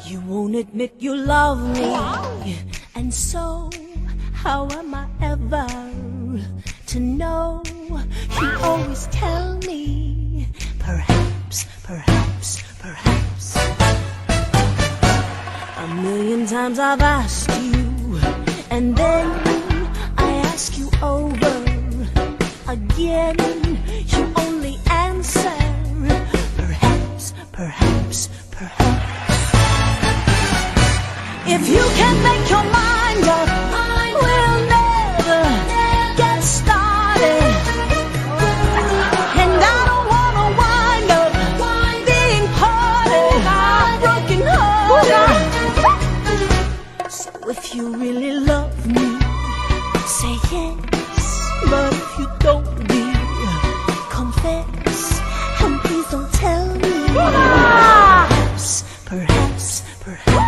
You won't admit you love me, and so how am I ever to know? You always tell me, perhaps, perhaps, perhaps. A million times I've asked you, and then I ask you over again. You only answer, perhaps, perhaps, perhaps. If you can make your mind up, we'll never get started. And I don't wanna wind up being parted, broken hearted. So if you really love me, say yes. But if you don't, dear, confess. And please don't tell me, perhaps, perhaps, perhaps.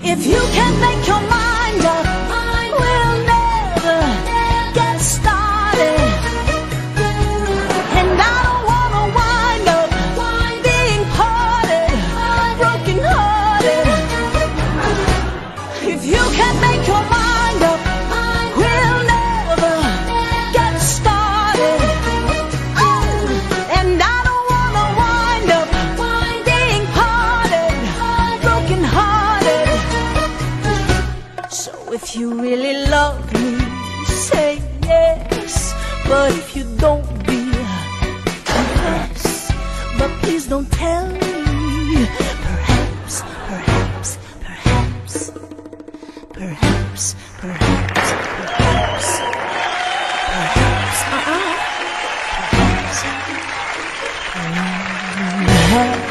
If you can make your mind up, we'll never get started. And I don't wanna wind up being parted, broken hearted. If you can make your mind up, we'll never get started. And I don't wanna wind up being parted, broken hearted. So if you really love me, say yes. But if you don't, dear, confess. But please don't tell me, perhaps, perhaps, perhaps, perhaps, perhaps, perhaps, perhaps, perhaps, perhaps.